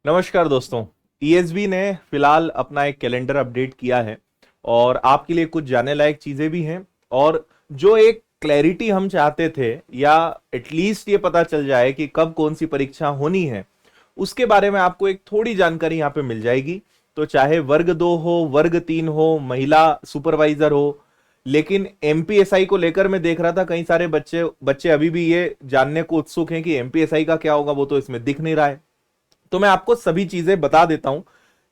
नमस्कार दोस्तों। ईएसबी ने फिलहाल अपना एक कैलेंडर अपडेट किया है और आपके लिए कुछ जानने लायक चीजें भी हैं। और जो एक क्लैरिटी हम चाहते थे या एटलीस्ट ये पता चल जाए कि कब कौन सी परीक्षा होनी है, उसके बारे में आपको एक थोड़ी जानकारी यहाँ पे मिल जाएगी। तो चाहे वर्ग 2 हो, वर्ग 3 हो, महिला सुपरवाइजर हो, लेकिन एमपीएसआई को लेकर मैं देख रहा था कई सारे बच्चे बच्चे अभी भी ये जानने को उत्सुक हैं कि एमपीएसआई का क्या होगा। वो तो इसमें दिख नहीं रहा है, तो मैं आपको सभी चीजें बता देता हूं।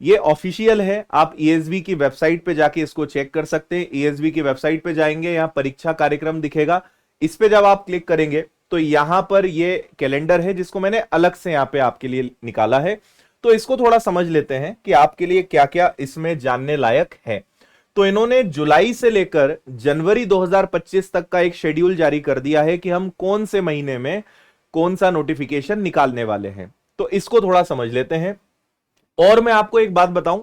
ये ऑफिशियल है, आप ईएसबी की वेबसाइट पे जाके इसको चेक कर सकते हैं। ईएसबी की वेबसाइट पे जाएंगे, यहां परीक्षा कार्यक्रम दिखेगा, इस पे जब आप क्लिक करेंगे तो यहां पर ये कैलेंडर है जिसको मैंने अलग से यहां पे आपके लिए निकाला है। तो इसको थोड़ा समझ लेते हैं कि आपके लिए क्या क्या इसमें जानने लायक है। तो इन्होंने जुलाई से लेकर जनवरी 2025 तक का एक शेड्यूल जारी कर दिया है कि हम कौन से महीने में कौन सा नोटिफिकेशन निकालने वाले हैं। तो इसको थोड़ा समझ लेते हैं। और मैं आपको एक बात बताऊं,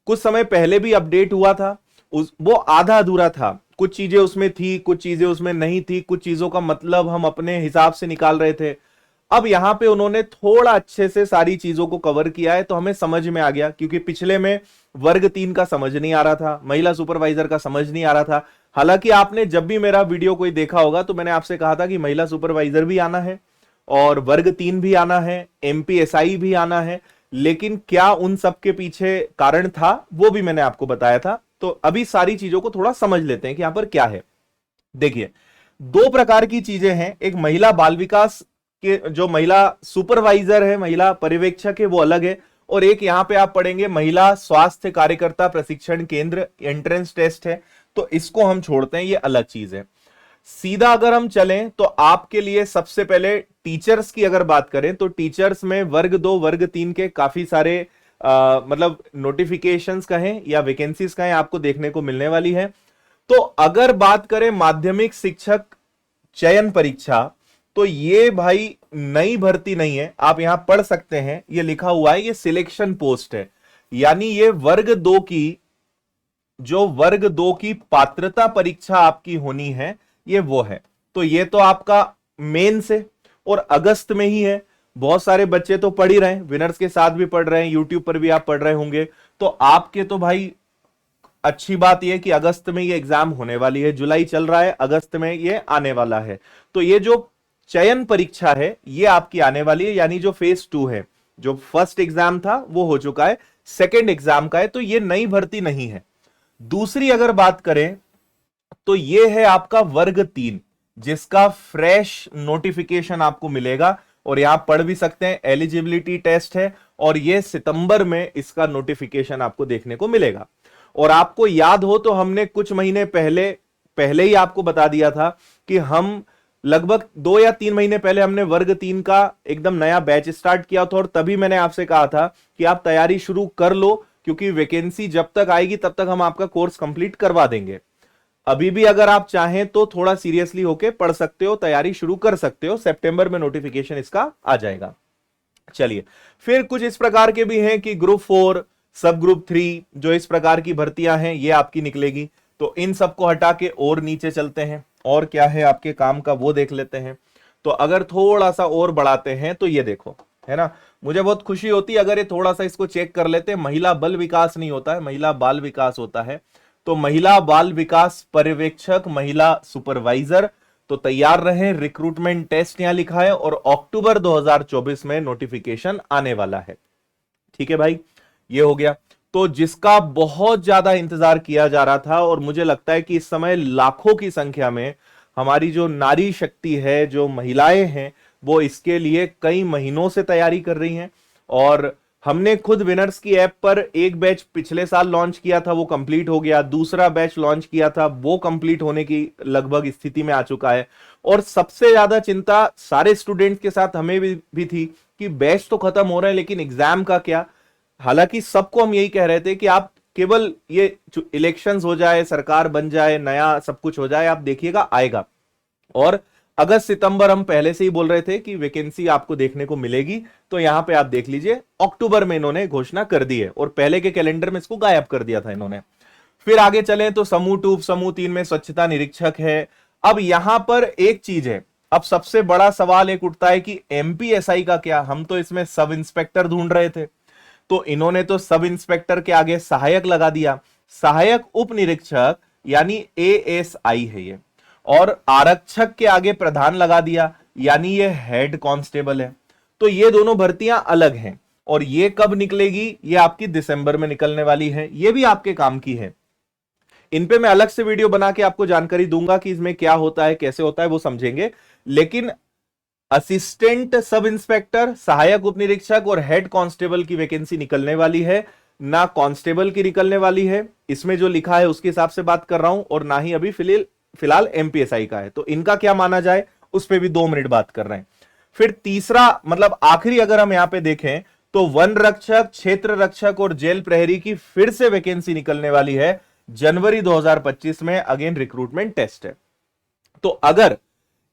कुछ समय पहले भी अपडेट हुआ था, वो आधा अधूरा था। कुछ चीजें उसमें थी, कुछ चीजें उसमें नहीं थी, कुछ चीजों का मतलब हम अपने हिसाब से निकाल रहे थे। अब यहां पे उन्होंने थोड़ा अच्छे से सारी चीजों को कवर किया है, तो हमें समझ में आ गया। क्योंकि पिछले में वर्ग 3 का समझ नहीं आ रहा था, महिला सुपरवाइजर का समझ नहीं आ रहा था। हालांकि आपने जब भी मेरा वीडियो कोई देखा होगा तो मैंने आपसे कहा था कि महिला सुपरवाइजर भी आना है और वर्ग 3 भी आना है, एमपीएसआई भी आना है। लेकिन क्या उन सब के पीछे कारण था वो भी मैंने आपको बताया था। तो अभी सारी चीजों को थोड़ा समझ लेते हैं कि यहां पर क्या है। देखिए, दो प्रकार की चीजें हैं। एक महिला बाल विकास के जो महिला सुपरवाइजर है, महिला पर्यवेक्षक है, वो अलग है। और एक यहां पे आप पढ़ेंगे महिला स्वास्थ्य कार्यकर्ता प्रशिक्षण केंद्र, एंट्रेंस टेस्ट है। तो इसको हम छोड़ते हैं, ये अलग चीज है। सीधा अगर हम चलें तो आपके लिए सबसे पहले टीचर्स की अगर बात करें तो टीचर्स में वर्ग 2 वर्ग 3 के काफी सारे मतलब नोटिफिकेशंस कहें या वैकेंसीज कहें आपको देखने को मिलने वाली है। तो अगर बात करें माध्यमिक शिक्षक चयन परीक्षा, तो ये भाई नई भर्ती नहीं है। आप यहां पढ़ सकते हैं, ये लिखा हुआ है, ये सिलेक्शन पोस्ट है। यानी ये वर्ग दो की पात्रता परीक्षा आपकी होनी है, ये वो है। तो ये तो आपका मेन से और अगस्त में ही है। बहुत सारे बच्चे तो पढ़ ही रहे हैं, विनर्स के साथ भी पढ़ रहे हैं, यूट्यूब पर भी आप पढ़ रहे होंगे। तो आपके तो भाई अच्छी बात यह कि अगस्त में ये एग्जाम होने वाली है। जुलाई चल रहा है, अगस्त में ये आने वाला है। तो ये जो चयन परीक्षा है ये आपकी आने वाली है, यानी जो फेज 2 है। जो फर्स्ट एग्जाम था वो हो चुका है, सेकेंड एग्जाम का है। तो ये नई भर्ती नहीं है। दूसरी अगर बात करें तो ये है आपका वर्ग 3, जिसका फ्रेश नोटिफिकेशन आपको मिलेगा। और यहां पढ़ भी सकते हैं, एलिजिबिलिटी टेस्ट है और ये सितंबर में इसका नोटिफिकेशन आपको देखने को मिलेगा। और आपको याद हो तो हमने कुछ महीने पहले पहले ही आपको बता दिया था कि हम लगभग 2 या 3 महीने पहले हमने वर्ग 3 का एकदम नया बैच स्टार्ट किया था। और तभी मैंने आपसे कहा था कि आप तैयारी शुरू कर लो, क्योंकि वैकेंसी जब तक आएगी तब तक हम आपका कोर्स कंप्लीट करवा देंगे। अभी भी अगर आप चाहें तो थोड़ा सीरियसली होके पढ़ सकते हो, तैयारी शुरू कर सकते हो। सितंबर में नोटिफिकेशन इसका आ जाएगा। चलिए, फिर कुछ इस प्रकार के भी हैं कि ग्रुप 4, सब ग्रुप 3, जो इस प्रकार की भर्तियां हैं ये आपकी निकलेगी। तो इन सबको हटा के और नीचे चलते हैं, और क्या है आपके काम का वो देख लेते हैं। तो अगर थोड़ा सा और बढ़ाते हैं तो ये देखो, है ना, मुझे बहुत खुशी होती है अगर ये थोड़ा सा इसको चेक कर लेते हैं। महिला बल विकास नहीं होता है, महिला बाल विकास होता है। तो महिला बाल विकास पर्यवेक्षक, महिला सुपरवाइजर, तो तैयार रहे। रिक्रूटमेंट टेस्ट यहां लिखा है और अक्टूबर 2024 में नोटिफिकेशन आने वाला है। ठीक है भाई, ये हो गया। तो जिसका बहुत ज्यादा इंतजार किया जा रहा था, और मुझे लगता है कि इस समय लाखों की संख्या में हमारी जो नारी शक्ति है, जो महिलाएं हैं, वो इसके लिए कई महीनों से तैयारी कर रही हैं। और हमने खुद विनर्स की ऐप पर एक बैच पिछले साल लॉन्च किया था, वो कंप्लीट हो गया। दूसरा बैच लॉन्च किया था, वो कंप्लीट होने की लगभग स्थिति में आ चुका है। और सबसे ज्यादा चिंता सारे स्टूडेंट्स के साथ हमें भी थी कि बैच तो खत्म हो रहे हैं लेकिन एग्जाम का क्या। हालांकि सबको हम यही कह रहे थे कि आप केवल ये इलेक्शंस हो जाए, सरकार बन जाए, नया सब कुछ हो जाए, आप देखिएगा आएगा। और अगस्त सितंबर हम पहले से ही बोल रहे थे कि वैकेंसी आपको देखने को मिलेगी। तो यहां पे आप देख लीजिए, अक्टूबर में इन्होंने घोषणा कर दी है और पहले के कैलेंडर में इसको गायब कर दिया था इन्होंने। फिर आगे चले तो समूह 2 समूह 3 में स्वच्छता निरीक्षक है। अब यहां पर एक चीज है, अब सबसे बड़ा सवाल एक उठता है कि एमपीएसआई का क्या। हम तो इसमें सब इंस्पेक्टर ढूंढ रहे थे, तो इन्होंने तो सब इंस्पेक्टर के आगे सहायक लगा दिया। सहायक उप निरीक्षक यानी एएसआई है ये, और आरक्षक के आगे प्रधान लगा दिया यानी ये हेड कांस्टेबल है। तो ये दोनों भर्तियां अलग हैं, और ये कब निकलेगी, ये आपकी दिसंबर में निकलने वाली है। ये भी आपके काम की है। इन पे मैं अलग से वीडियो बना के आपको जानकारी दूंगा कि इसमें क्या होता है, कैसे होता है, वो समझेंगे। लेकिन असिस्टेंट सब इंस्पेक्टर, सहायक उप निरीक्षक और हेड कांस्टेबल की वैकेंसी निकलने वाली है, ना कांस्टेबल की निकलने वाली है। इसमें जो लिखा है उसके हिसाब से बात कर रहा हूं, और ना ही अभी फिलहाल एमपीएसआई का है। तो इनका क्या माना जाए उस पर भी 2 मिनट बात कर रहे हैं। फिर तीसरा मतलब आखिरी अगर हम यहां पे देखें तो वन रक्षक, क्षेत्र रक्षक और जेल प्रहरी की फिर से वैकेंसी निकलने वाली है जनवरी 2025 में। अगेन रिक्रूटमेंट टेस्ट है। तो अगर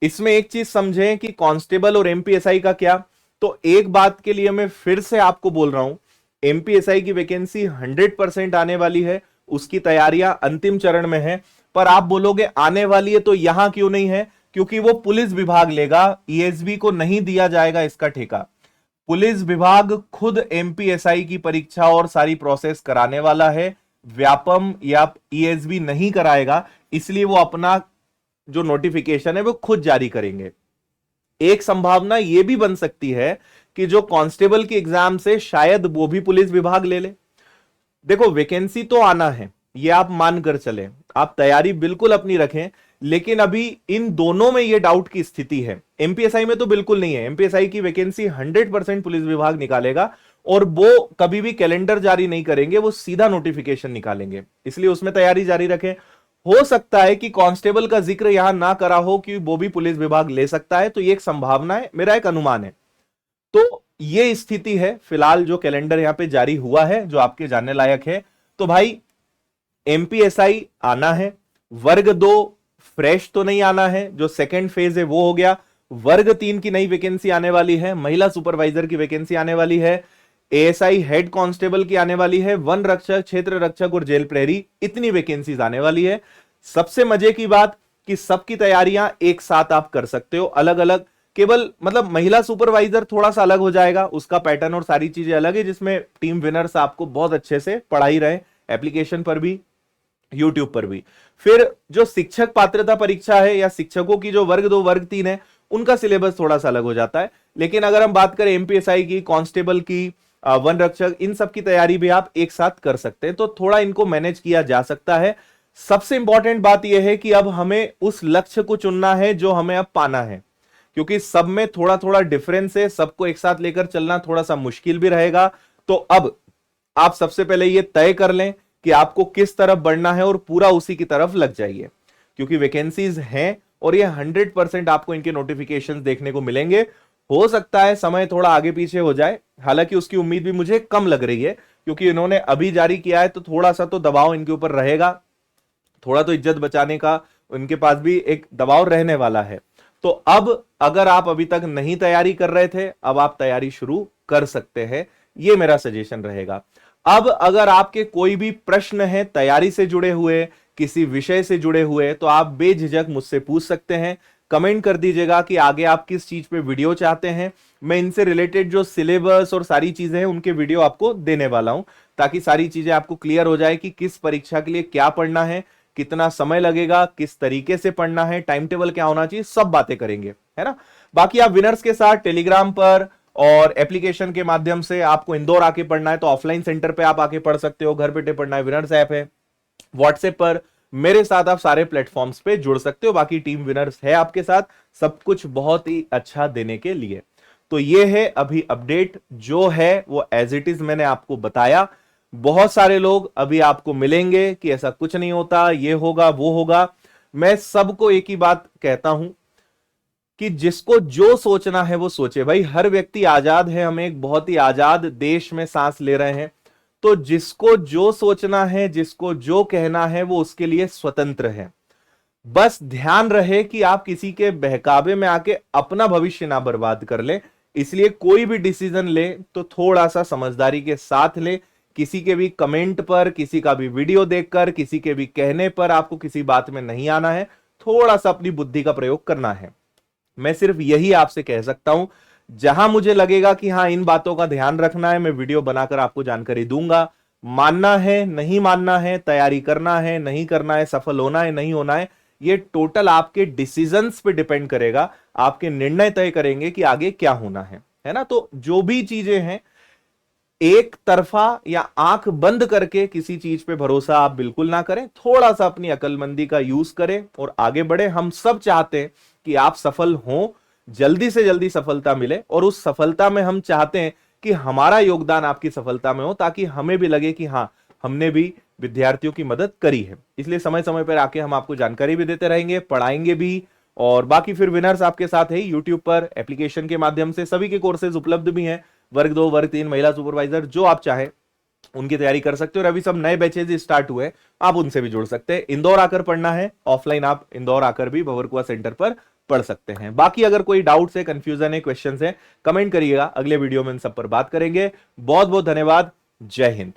इसमें एक चीज समझें कि कांस्टेबल और एमपीएसआई का क्या, तो एक बात के लिए मैं फिर से आपको बोल रहा हूं, एमपीएसआई की वैकेंसी 100% आने वाली है, उसकी तैयारियां अंतिम चरण में है। पर आप बोलोगे आने वाली है तो यहां क्यों नहीं है, क्योंकि वो पुलिस विभाग लेगा, ईएसबी को नहीं दिया जाएगा इसका ठेका। पुलिस विभाग खुद एमपीएसआई की परीक्षा और सारी प्रोसेस कराने वाला है, व्यापम या ईएसबी नहीं कराएगा, इसलिए वो अपना जो नोटिफिकेशन है वो खुद जारी करेंगे। एक संभावना यह भी बन सकती है कि जो कांस्टेबल की एग्जाम से शायद वो भी पुलिस विभाग ले ले। देखो वैकेंसी तो आना है, ये आप मानकर चले, आप तैयारी बिल्कुल अपनी रखें, लेकिन अभी इन दोनों में ये डाउट की स्थिति है। एमपीएसआई में तो बिल्कुल नहीं है, एमपीएसआई की वैकेंसी 100% पुलिस विभाग निकालेगा, और वो कभी भी कैलेंडर जारी नहीं करेंगे, वो सीधा नोटिफिकेशन निकालेंगे, इसलिए उसमें तैयारी जारी रखें। हो सकता है कि कांस्टेबल का जिक्र यहां ना करा हो कि वो भी पुलिस विभाग ले सकता है, तो ये एक संभावना है, मेरा एक अनुमान है। तो ये स्थिति है फिलहाल जो कैलेंडर यहां पे जारी हुआ है, जो आपके जानने लायक है। तो भाई एमपीएसआई आना है, वर्ग 2 फ्रेश तो नहीं आना है, जो सेकंड फेज है वो हो गया। वर्ग 3 की नई वैकेंसी आने वाली है, महिला सुपरवाइजर की वैकेंसी आने वाली है, एएसआई हेड कांस्टेबल की आने वाली है, वन रक्षक, क्षेत्र रक्षक और जेल प्रहरी, इतनी वैकेंसीज आने वाली है। सबसे मजे की बात कि सबकी तैयारियां एक साथ आप कर सकते हो, अलग अलग। केवल मतलब महिला सुपरवाइजर थोड़ा सा अलग हो जाएगा, उसका पैटर्न और सारी चीजें अलग है, जिसमें टीम विनर्स आपको बहुत अच्छे से पढ़ा ही रहे, एप्लीकेशन पर भी यूट्यूब पर भी। फिर जो शिक्षक पात्रता परीक्षा है या शिक्षकों की जो वर्ग 2 वर्ग 3 है, उनका सिलेबस थोड़ा सा अलग हो जाता है। लेकिन अगर हम बात करें एमपीएसआई की, कांस्टेबल की, वन रक्षक, इन सब की तैयारी भी आप एक साथ कर सकते हैं, तो थोड़ा इनको मैनेज किया जा सकता है। सबसे इंपॉर्टेंट बात यह है कि अब हमें उस लक्ष्य को चुनना है जो हमें अब पाना है, क्योंकि सब में थोड़ा थोड़ा डिफरेंस है, सबको एक साथ लेकर चलना थोड़ा सा मुश्किल भी रहेगा। तो अब आप सबसे पहले यह तय कर लें कि आपको किस तरफ बढ़ना है और पूरा उसी की तरफ लग जाइए, क्योंकि वैकेंसीज हैं और ये 100% आपको इनके नोटिफिकेशंस देखने को मिलेंगे। हो सकता है समय थोड़ा आगे पीछे हो जाए, हालांकि उसकी उम्मीद भी मुझे कम लग रही है, क्योंकि इन्होंने अभी जारी किया है तो थोड़ा सा तो दबाव इनके ऊपर रहेगा, थोड़ा तो इज्जत बचाने का उनके पास भी एक दबाव रहने वाला है। तो अब अगर आप अभी तक नहीं तैयारी कर रहे थे, अब आप तैयारी शुरू कर सकते हैं, ये मेरा सजेशन रहेगा। अब अगर आपके कोई भी प्रश्न है तैयारी से जुड़े हुए, किसी विषय से जुड़े हुए, तो आप बेझिझक मुझसे पूछ सकते हैं। कमेंट कर दीजिएगा कि आगे आप किस चीज पे वीडियो चाहते हैं, मैं इनसे रिलेटेड जो सिलेबस और सारी चीजें हैं उनके वीडियो आपको देने वाला हूं, ताकि सारी चीजें आपको क्लियर हो जाए कि किस परीक्षा के लिए क्या पढ़ना है, कितना समय लगेगा, किस तरीके से पढ़ना है, टाइम टेबल क्या होना चाहिए, सब बातें करेंगे, है ना। बाकी आप विनर्स के साथ टेलीग्राम पर और एप्लीकेशन के माध्यम से, आपको इंदौर आके पढ़ना है तो ऑफलाइन सेंटर पे आप आके पढ़ सकते हो, घर बैठे पढ़ना है विनर्स ऐप है, व्हाट्सएप पर मेरे साथ आप सारे प्लेटफॉर्म्स पे जुड़ सकते हो। बाकी टीम विनर्स है आपके साथ, सब कुछ बहुत ही अच्छा देने के लिए। तो ये है अभी अपडेट जो है वो एज इट इज मैंने आपको बताया। बहुत सारे लोग अभी आपको मिलेंगे कि ऐसा कुछ नहीं होता, ये होगा वो होगा। मैं सबको एक ही बात कहता हूं कि जिसको जो सोचना है वो सोचे। भाई हर व्यक्ति आजाद है, हम एक बहुत ही आजाद देश में सांस ले रहे हैं, तो जिसको जो सोचना है, जिसको जो कहना है, वो उसके लिए स्वतंत्र है। बस ध्यान रहे कि आप किसी के बहकावे में आके अपना भविष्य ना बर्बाद कर ले। इसलिए कोई भी डिसीजन ले तो थोड़ा सा समझदारी के साथ ले। किसी के भी कमेंट पर, किसी का भी वीडियो देखकर, किसी के भी कहने पर आपको किसी बात में नहीं आना है, थोड़ा सा अपनी बुद्धि का प्रयोग करना है। मैं सिर्फ यही आपसे कह सकता हूं। जहां मुझे लगेगा कि हाँ इन बातों का ध्यान रखना है, मैं वीडियो बनाकर आपको जानकारी दूंगा। मानना है नहीं मानना है, तैयारी करना है नहीं करना है, सफल होना है नहीं होना है, ये टोटल आपके डिसीजंस पे डिपेंड करेगा। आपके निर्णय तय करेंगे कि आगे क्या होना है ना। तो जो भी चीजें हैं, एक तरफा या आंख बंद करके किसी चीज पे भरोसा आप बिल्कुल ना करें। थोड़ा सा अपनी अकलमंदी का यूज करें और आगे बढ़े। हम सब चाहते हैं कि आप सफल हों, जल्दी से जल्दी सफलता मिले, और उस सफलता में हम चाहते हैं कि हमारा योगदान आपकी सफलता में हो, ताकि हमें भी लगे कि हाँ हमने भी विद्यार्थियों की मदद करी है। इसलिए समय समय पर आके हम आपको जानकारी भी देते रहेंगे, पढ़ाएंगे भी। और बाकी फिर विनर्स आपके साथ है यूट्यूब पर, एप्लीकेशन के माध्यम से सभी के कोर्सेज उपलब्ध भी हैं। वर्ग 2, वर्ग 3, महिला सुपरवाइजर, जो आप चाहे उनकी तैयारी कर सकते हो। और अभी सब नए बैचेज स्टार्ट हुए, आप उनसे भी जुड़ सकते हैं। इंदौर आकर पढ़ना है ऑफलाइन, आप इंदौर आकर भी भंवरकुआ सेंटर पर पढ़ सकते हैं। बाकी अगर कोई डाउट्स है, कंफ्यूजन है, क्वेश्चंस है, कमेंट करिएगा, अगले वीडियो में इन सब पर बात करेंगे। बहुत बहुत धन्यवाद। जय हिंद।